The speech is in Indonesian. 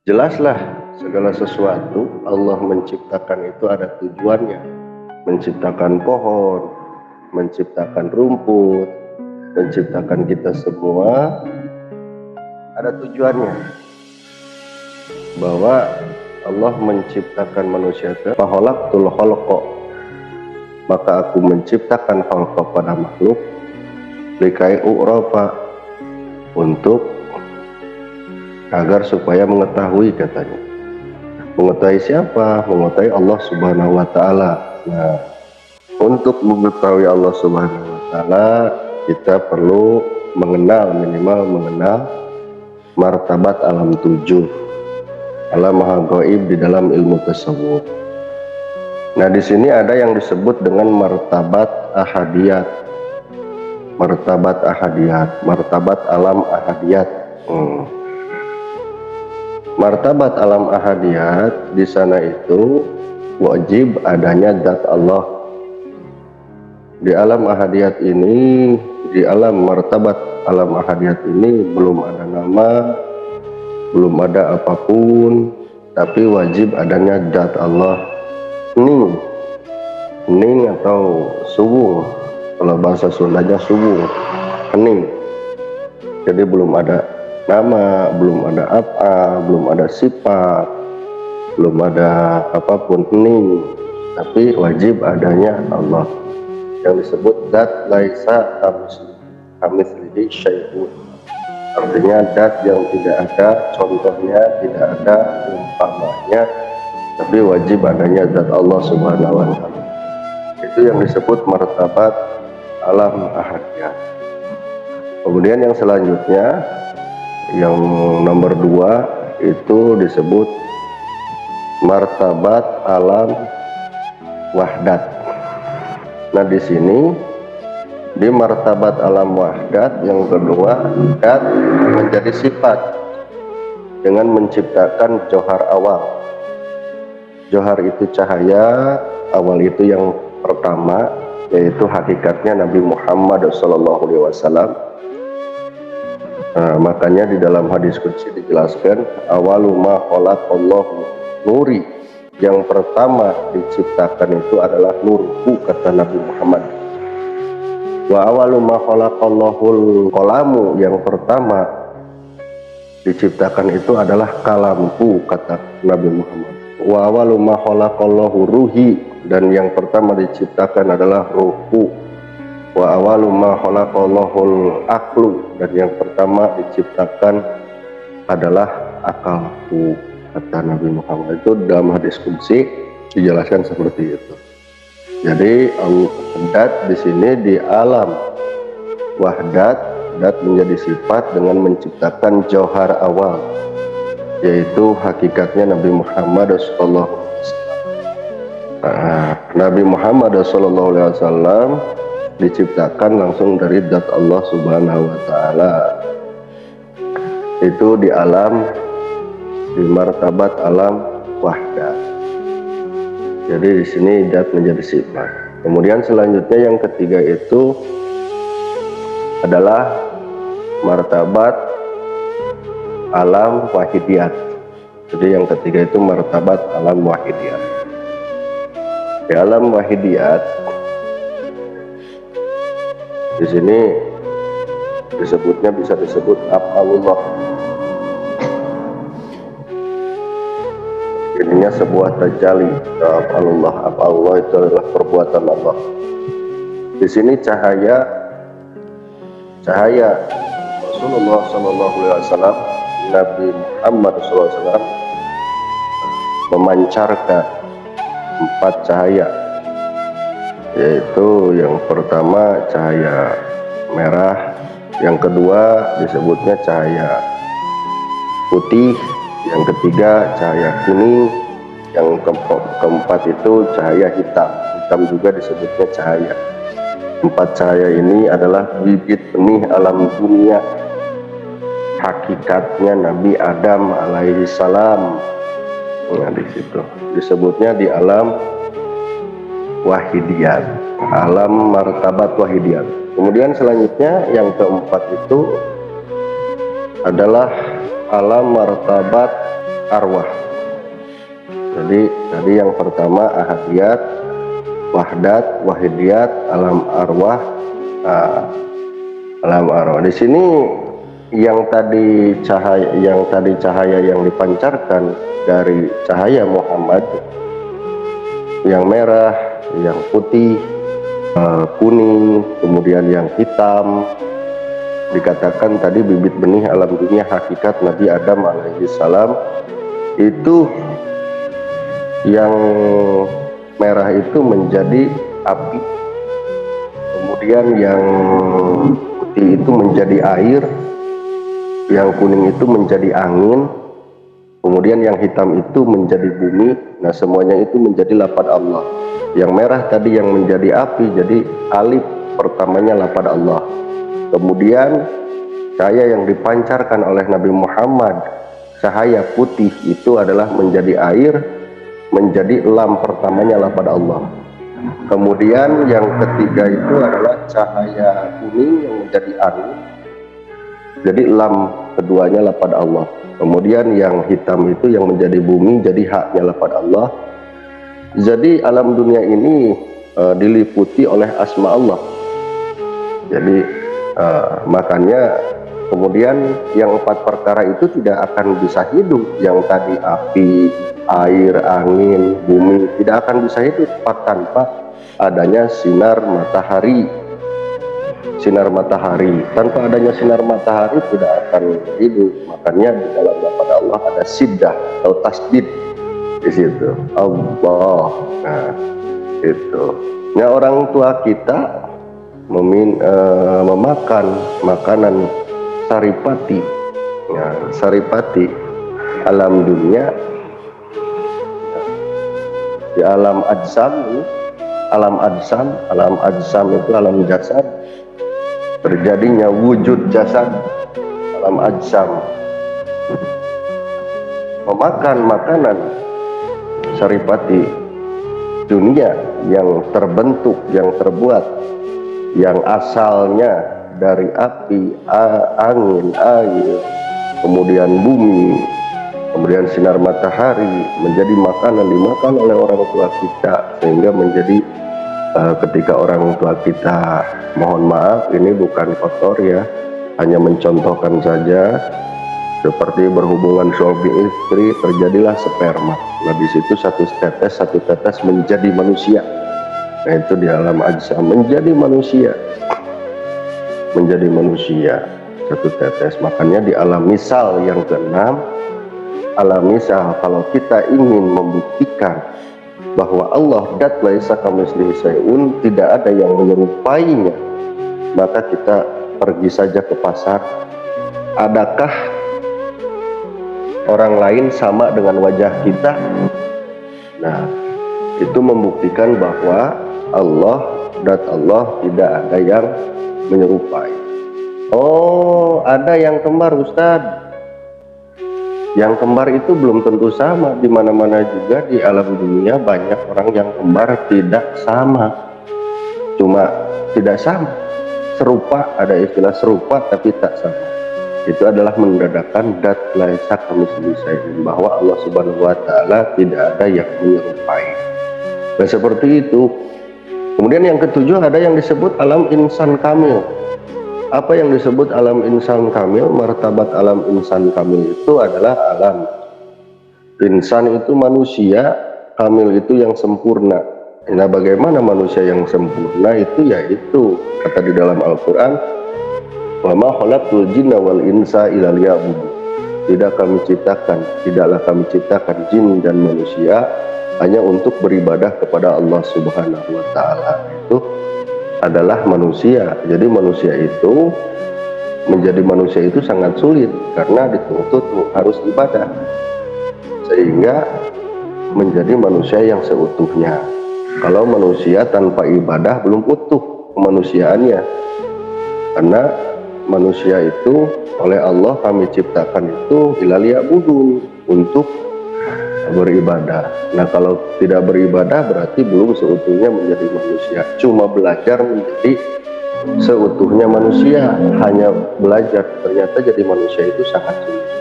Jelaslah segala sesuatu Allah menciptakan itu ada tujuannya. Menciptakan pohon, menciptakan rumput, menciptakan kita semua ada tujuannya. Bahwa Allah menciptakan manusia itu faholaqtul khalqa, maka aku menciptakan khalqa pada makhluk likai u'rafa, untuk agar supaya mengetahui, katanya. Mengetahui siapa? Mengetahui Allah Subhanahu wa taala. Nah, untuk mengetahui Allah Subhanahu wa taala kita perlu minimal mengenal martabat alam tujuh, alam maha gaib di dalam ilmu tasawuf. Nah, di sini ada yang disebut dengan martabat ahadiyat. Martabat ahadiyat, martabat alam ahadiyat. Martabat alam ahadiyat di sana itu wajib adanya zat Allah. Di alam ahadiyat ini, di alam martabat alam ahadiyat ini belum ada nama, belum ada apapun, tapi wajib adanya zat Allah. Ning atau subuh, kalau bahasa Sundanya subuh, hening. Jadi belum ada nama, belum ada apa, belum ada sifat, belum ada apapun, hening, tapi wajib adanya Allah yang disebut zat laisa kamitslihi syai'un. Artinya zat yang tidak ada contohnya, tidak ada umpamanya, tapi wajib adanya zat Allah Subhanahu wa taala. Itu yang disebut martabat alam ahadiyat. Kemudian yang selanjutnya, yang nomor 2 itu disebut martabat alam wahdat. Nah, di sini di martabat alam wahdat yang kedua, zat menjadi sifat dengan menciptakan johar awal. Johar itu cahaya, awal itu yang pertama, yaitu hakikatnya Nabi Muhammad SAW. Nah, makanya di dalam hadis qudsi dijelaskan awalu ma khalaqallahu nuri, yang pertama diciptakan itu adalah nurku, kata Nabi Muhammad. Wa awalu ma khalaqallahul qalamu, yang pertama diciptakan itu adalah kalamku, kata Nabi Muhammad. Wa awalu ma khalaqallahu ruhi, dan yang pertama diciptakan adalah ruhku. Wa awalu ma khalaqallahul aqlu, dan yang pertama diciptakan adalah akalku, kata Nabi Muhammad. Itu dalam hadis qudsi dijelaskan seperti itu. Jadi zat di sini di alam wahdat, zat menjadi sifat dengan menciptakan johar awal, yaitu hakikatnya Nabi Muhammad SAW. Nabi Muhammad SAW diciptakan langsung dari zat Allah Subhanahu wa taala. Itu di alam, di martabat alam wahdat. Jadi di sini zat menjadi sifat. Kemudian selanjutnya yang ketiga itu adalah martabat alam wahidiyat. Jadi yang ketiga itu martabat alam wahidiyat. Di alam wahidiyat di sini disebutnya, bisa disebut af'alullah. Ininya sebuah tajalli. Af'alullah itu adalah perbuatan Allah. Di sini cahaya Rasulullah SAW, Nabi Muhammad SAW memancarkan 4 cahaya, yaitu yang pertama cahaya merah, yang kedua disebutnya cahaya putih, yang ketiga cahaya kuning, yang keempat itu cahaya hitam. Hitam juga disebutnya cahaya. 4 cahaya ini adalah bibit benih alam dunia, hakikatnya Nabi Adam alaihi salam. Nah, di situ disebutnya di alam wahidiyat, alam martabat wahidiyat. Kemudian selanjutnya yang keempat itu adalah alam martabat arwah. Jadi tadi yang pertama ahadiyat, wahdat, wahidiyat, alam arwah. Alam arwah. Di sini yang tadi cahaya yang dipancarkan dari cahaya Muhammad, yang merah, yang putih, kuning, kemudian yang hitam, dikatakan tadi bibit benih alam dunia hakikat Nabi Adam alaihi salam. Itu yang merah itu menjadi api, kemudian yang putih itu menjadi air, yang kuning itu menjadi angin, kemudian yang hitam itu menjadi bumi. Nah, semuanya itu menjadi lafaz Allah. Yang merah tadi yang menjadi api, jadi alif pertamanya lafaz Allah. Kemudian cahaya yang dipancarkan oleh Nabi Muhammad, cahaya putih itu adalah menjadi air, menjadi lam pertamanya lafaz Allah. Kemudian yang ketiga itu adalah cahaya kuning yang menjadi angin, jadi lam keduanya lafaz Allah. Kemudian yang hitam itu yang menjadi bumi, jadi haknya lafaz Allah. Jadi alam dunia ini diliputi oleh asma Allah. Jadi makanya kemudian yang 4 perkara itu tidak akan bisa hidup. Yang tadi api, air, angin, bumi tidak akan bisa hidup tanpa adanya sinar matahari. Sinar matahari, tanpa adanya sinar matahari tidak akan hidup. Makanya di dalam lafaz Allah ada siddah atau tasdid di situ, Allah. Nah, itu. Nah, orang tua kita memakan makanan saripati. Ya, saripati alam dunia, di alam ajsam, alam ajsam itu alam jasad, terjadinya wujud jasad alam ajsam. Memakan makanan saripati dunia yang terbentuk, yang terbuat, yang asalnya dari api, angin, air, kemudian bumi, kemudian sinar matahari, menjadi makanan dimakan oleh orang tua kita, sehingga menjadi ketika orang tua kita, mohon maaf ini bukan kotor ya, hanya mencontohkan saja, seperti berhubungan suami istri terjadilah sperma. Nah, di situ satu tetes menjadi manusia. Nah, itu di alam ajsam menjadi manusia, satu tetes. Makanya di alam misal yang keenam, alam misal, kalau kita ingin membuktikan bahwa Allah dat laisa kamitslihi syai'un, tidak ada yang menyerupainya, maka kita pergi saja ke pasar. Adakah orang lain sama dengan wajah kita? Nah, itu membuktikan bahwa Allah, dat Allah, tidak ada yang menyerupai. Oh, ada yang kembar, Ustadz. Yang kembar itu belum tentu sama. Di mana-mana juga di alam dunia banyak orang yang kembar tidak sama. Cuma tidak sama. Serupa, ada istilah serupa tapi tak sama. Itu adalah mendadakan dat laisa kamitslihi syai'un, bahwa Allah Subhanahu wa taala tidak ada yang menyerupai. Nah, seperti itu. Kemudian yang ketujuh ada yang disebut alam insan kamil. Apa yang disebut alam insan kamil? Martabat alam insan kamil itu adalah alam insan itu manusia, kamil itu yang sempurna. Nah, bagaimana manusia yang sempurna itu? Yaitu kata di dalam Al-Quran, wa ma khalaqtul jinna wal insa illa liya'budun. Tidaklah kami ciptakan jin dan manusia hanya untuk beribadah kepada Allah Subhanahu wa taala. Itu adalah manusia. Jadi manusia itu, menjadi manusia itu sangat sulit karena dituntut harus ibadah, sehingga menjadi manusia yang seutuhnya. Kalau manusia tanpa ibadah belum utuh kemanusiaannya, karena manusia itu oleh Allah kami ciptakan itu illa liya'budun, untuk beribadah. Nah, kalau tidak beribadah berarti belum seutuhnya menjadi manusia. Cuma belajar menjadi seutuhnya manusia, hanya belajar, ternyata jadi manusia itu sangat sulit.